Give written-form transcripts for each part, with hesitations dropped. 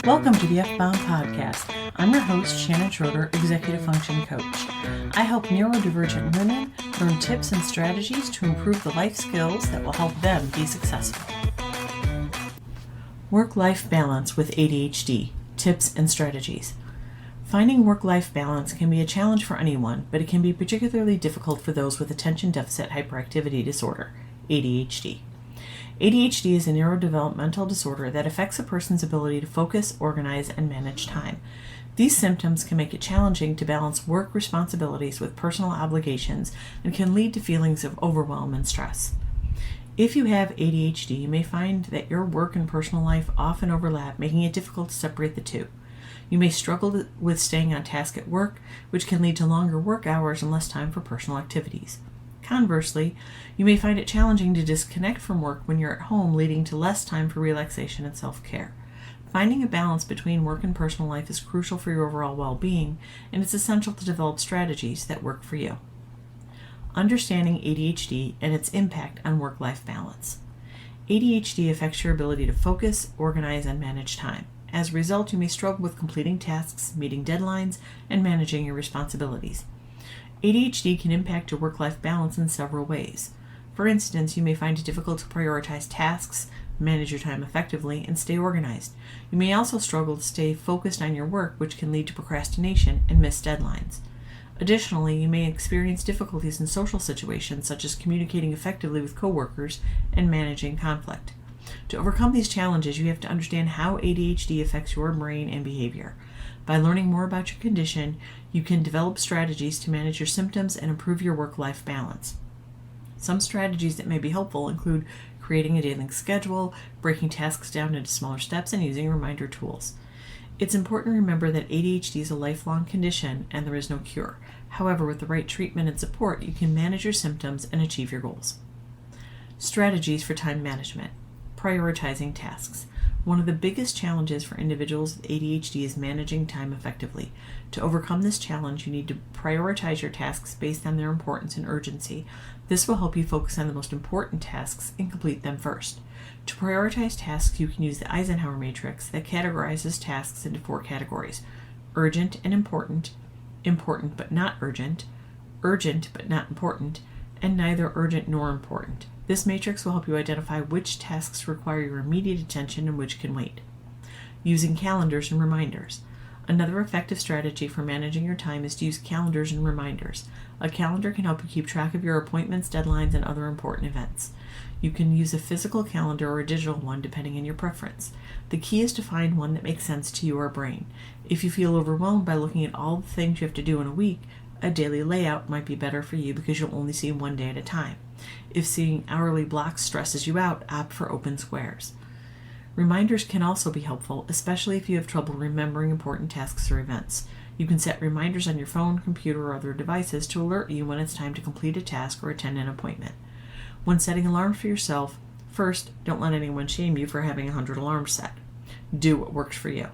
Welcome to the F-Bound Podcast. I'm your host, Shannon Schroeder, Executive Function Coach. I help neurodivergent women learn tips and strategies to improve the life skills that will help them be successful. Work-life balance with ADHD, tips and strategies. Finding work-life balance can be a challenge for anyone, but it can be particularly difficult for those with attention deficit hyperactivity disorder, ADHD. ADHD is a neurodevelopmental disorder that affects a person's ability to focus, organize, and manage time. These symptoms can make it challenging to balance work responsibilities with personal obligations and can lead to feelings of overwhelm and stress. If you have ADHD, you may find that your work and personal life often overlap, making it difficult to separate the two. You may struggle with staying on task at work, which can lead to longer work hours and less time for personal activities. Conversely, you may find it challenging to disconnect from work when you're at home, leading to less time for relaxation and self-care. Finding a balance between work and personal life is crucial for your overall well-being, and it's essential to develop strategies that work for you. Understanding ADHD and its impact on work-life balance. ADHD affects your ability to focus, organize, and manage time. As a result, you may struggle with completing tasks, meeting deadlines, and managing your responsibilities. ADHD can impact your work-life balance in several ways. For instance, you may find it difficult to prioritize tasks, manage your time effectively, and stay organized. You may also struggle to stay focused on your work, which can lead to procrastination and missed deadlines. Additionally, you may experience difficulties in social situations, such as communicating effectively with coworkers and managing conflict. To overcome these challenges, you have to understand how ADHD affects your brain and behavior. By learning more about your condition, you can develop strategies to manage your symptoms and improve your work-life balance. Some strategies that may be helpful include creating a daily schedule, breaking tasks down into smaller steps, and using reminder tools. It's important to remember that ADHD is a lifelong condition and there is no cure. However, with the right treatment and support, you can manage your symptoms and achieve your goals. Strategies for time management. Prioritizing tasks. One of the biggest challenges for individuals with ADHD is managing time effectively. To overcome this challenge, you need to prioritize your tasks based on their importance and urgency. This will help you focus on the most important tasks and complete them first. To prioritize tasks, you can use the Eisenhower matrix that categorizes tasks into 4 categories: urgent and important, important but not urgent, urgent but not important, and neither urgent nor important. This matrix will help you identify which tasks require your immediate attention and which can wait. Using calendars and reminders. Another effective strategy for managing your time is to use calendars and reminders. A calendar can help you keep track of your appointments, deadlines, and other important events. You can use a physical calendar or a digital one depending on your preference. The key is to find one that makes sense to your brain. If you feel overwhelmed by looking at all the things you have to do in a week, a daily layout might be better for you because you'll only see one day at a time. If seeing hourly blocks stresses you out, opt for open squares. Reminders can also be helpful, especially if you have trouble remembering important tasks or events. You can set reminders on your phone, computer, or other devices to alert you when it's time to complete a task or attend an appointment. When setting alarms for yourself, first, don't let anyone shame you for having 100 alarms set. Do what works for you.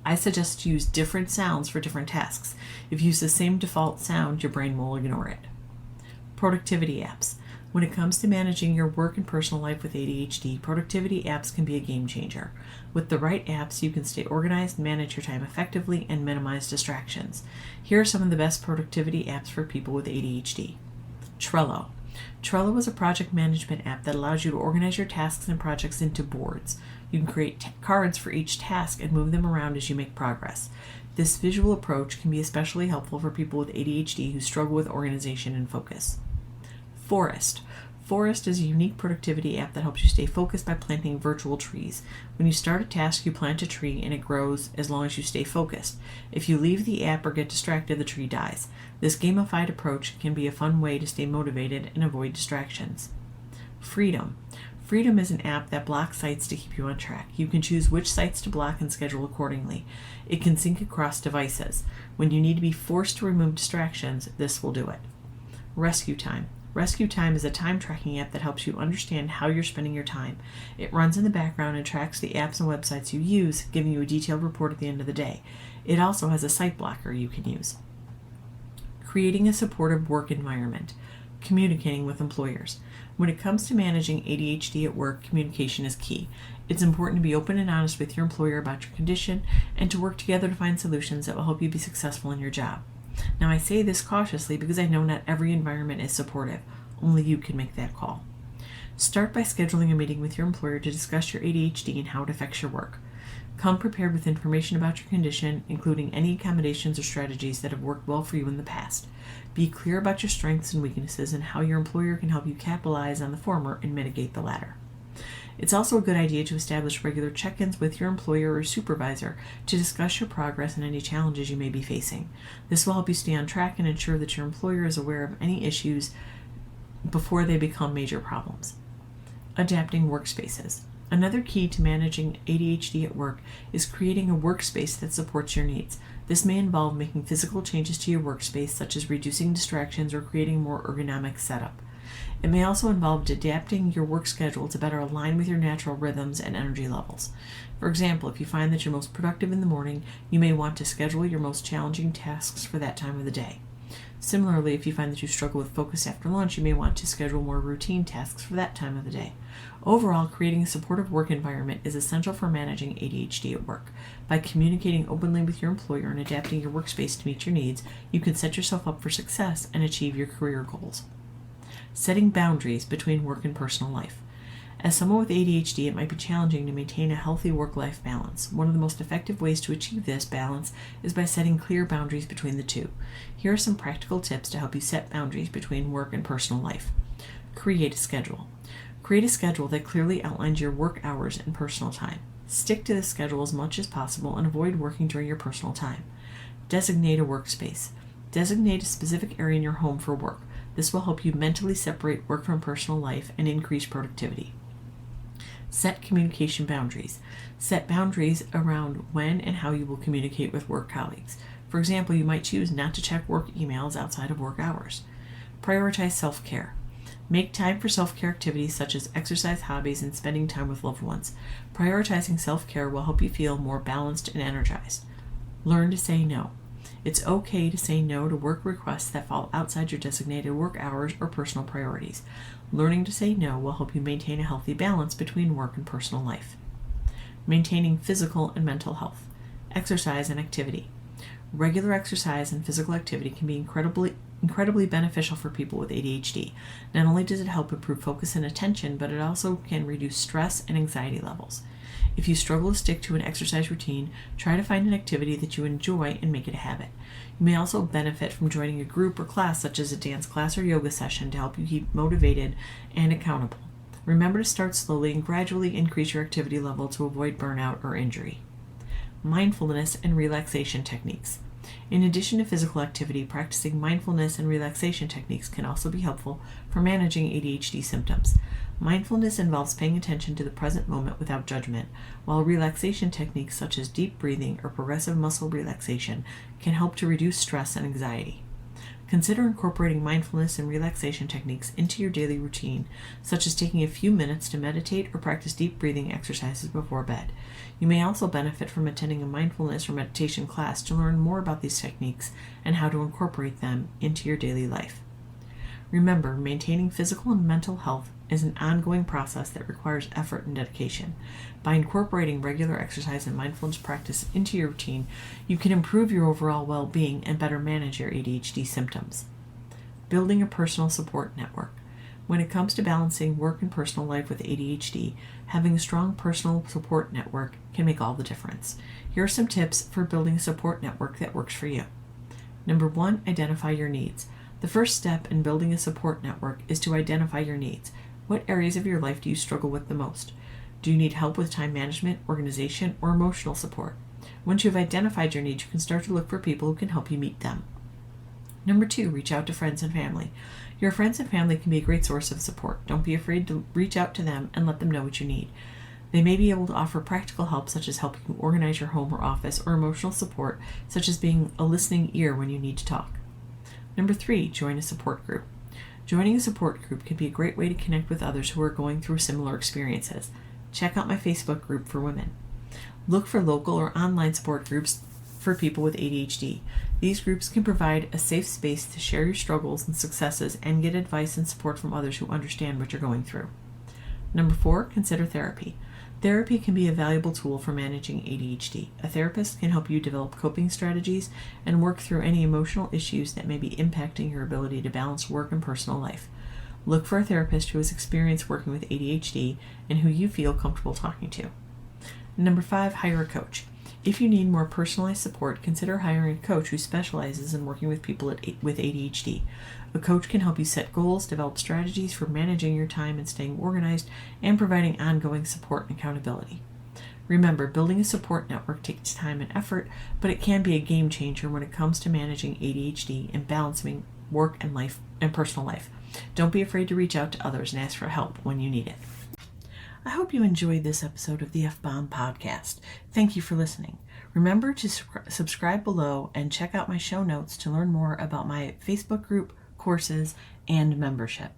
I suggest to use different sounds for different tasks. If you use the same default sound, your brain will ignore it. Productivity apps. When it comes to managing your work and personal life with ADHD, productivity apps can be a game changer. With the right apps, you can stay organized, manage your time effectively, and minimize distractions. Here are some of the best productivity apps for people with ADHD. Trello. Trello is a project management app that allows you to organize your tasks and projects into boards. You can create cards for each task and move them around as you make progress. This visual approach can be especially helpful for people with ADHD who struggle with organization and focus. Forest. Forest is a unique productivity app that helps you stay focused by planting virtual trees. When you start a task, you plant a tree and it grows as long as you stay focused. If you leave the app or get distracted, the tree dies. This gamified approach can be a fun way to stay motivated and avoid distractions. Freedom. Freedom is an app that blocks sites to keep you on track. You can choose which sites to block and schedule accordingly. It can sync across devices. When you need to be forced to remove distractions, this will do it. Rescue Time. Rescue Time is a time tracking app that helps you understand how you're spending your time. It runs in the background and tracks the apps and websites you use, giving you a detailed report at the end of the day. It also has a site blocker you can use. Creating a supportive work environment. Communicating with employers. When it comes to managing ADHD at work, communication is key. It's important to be open and honest with your employer about your condition and to work together to find solutions that will help you be successful in your job. Now, I say this cautiously because I know not every environment is supportive. Only you can make that call. Start by scheduling a meeting with your employer to discuss your ADHD and how it affects your work. Come prepared with information about your condition, including any accommodations or strategies that have worked well for you in the past. Be clear about your strengths and weaknesses and how your employer can help you capitalize on the former and mitigate the latter. It's also a good idea to establish regular check-ins with your employer or supervisor to discuss your progress and any challenges you may be facing. This will help you stay on track and ensure that your employer is aware of any issues before they become major problems. Adapting workspaces. Another key to managing ADHD at work is creating a workspace that supports your needs. This may involve making physical changes to your workspace, such as reducing distractions or creating a more ergonomic setup. It may also involve adapting your work schedule to better align with your natural rhythms and energy levels. For example, if you find that you're most productive in the morning, you may want to schedule your most challenging tasks for that time of the day. Similarly, if you find that you struggle with focus after lunch, you may want to schedule more routine tasks for that time of the day. Overall, creating a supportive work environment is essential for managing ADHD at work. By communicating openly with your employer and adapting your workspace to meet your needs, you can set yourself up for success and achieve your career goals. Setting boundaries between work and personal life. As someone with ADHD, it might be challenging to maintain a healthy work-life balance. One of the most effective ways to achieve this balance is by setting clear boundaries between the two. Here are some practical tips to help you set boundaries between work and personal life. Create a schedule. Create a schedule that clearly outlines your work hours and personal time. Stick to the schedule as much as possible and avoid working during your personal time. Designate a workspace. Designate a specific area in your home for work. This will help you mentally separate work from personal life and increase productivity. Set communication boundaries. Set boundaries around when and how you will communicate with work colleagues. For example, you might choose not to check work emails outside of work hours. Prioritize self-care. Make time for self-care activities such as exercise, hobbies, and spending time with loved ones. Prioritizing self-care will help you feel more balanced and energized. Learn to say no. It's okay to say no to work requests that fall outside your designated work hours or personal priorities. Learning to say no will help you maintain a healthy balance between work and personal life. Maintaining physical and mental health. Exercise and activity. Regular exercise and physical activity can be incredibly beneficial for people with ADHD. Not only does it help improve focus and attention, but it also can reduce stress and anxiety levels. If you struggle to stick to an exercise routine, try to find an activity that you enjoy and make it a habit. You may also benefit from joining a group or class such as a dance class or yoga session to help you keep motivated and accountable. Remember to start slowly and gradually increase your activity level to avoid burnout or injury. Mindfulness and relaxation techniques. In addition to physical activity, practicing mindfulness and relaxation techniques can also be helpful for managing ADHD symptoms. Mindfulness involves paying attention to the present moment without judgment, while relaxation techniques such as deep breathing or progressive muscle relaxation can help to reduce stress and anxiety. Consider incorporating mindfulness and relaxation techniques into your daily routine, such as taking a few minutes to meditate or practice deep breathing exercises before bed. You may also benefit from attending a mindfulness or meditation class to learn more about these techniques and how to incorporate them into your daily life. Remember, maintaining physical and mental health is an ongoing process that requires effort and dedication. By incorporating regular exercise and mindfulness practice into your routine, you can improve your overall well-being and better manage your ADHD symptoms. Building a personal support network. When it comes to balancing work and personal life with ADHD, having a strong personal support network can make all the difference. Here are some tips for building a support network that works for you. Number 1, identify your needs. The first step in building a support network is to identify your needs. What areas of your life do you struggle with the most? Do you need help with time management, organization, or emotional support? Once you've identified your needs, you can start to look for people who can help you meet them. Number 2, reach out to friends and family. Your friends and family can be a great source of support. Don't be afraid to reach out to them and let them know what you need. They may be able to offer practical help such as helping you organize your home or office, or emotional support such as being a listening ear when you need to talk. Number 3, join a support group. Joining a support group can be a great way to connect with others who are going through similar experiences. Check out my Facebook group for women. Look for local or online support groups for people with ADHD. These groups can provide a safe space to share your struggles and successes and get advice and support from others who understand what you're going through. Number 4, consider therapy. Therapy can be a valuable tool for managing ADHD. A therapist can help you develop coping strategies and work through any emotional issues that may be impacting your ability to balance work and personal life. Look for a therapist who has experience working with ADHD and who you feel comfortable talking to. Number 5, hire a coach. If you need more personalized support, consider hiring a coach who specializes in working with people with ADHD. A coach can help you set goals, develop strategies for managing your time and staying organized, and providing ongoing support and accountability. Remember, building a support network takes time and effort, but it can be a game changer when it comes to managing ADHD and balancing work and life and personal life. Don't be afraid to reach out to others and ask for help when you need it. I hope you enjoyed this episode of the F-Bomb Podcast. Thank you for listening. Remember to subscribe below and check out my show notes to learn more about my Facebook group, courses, and membership.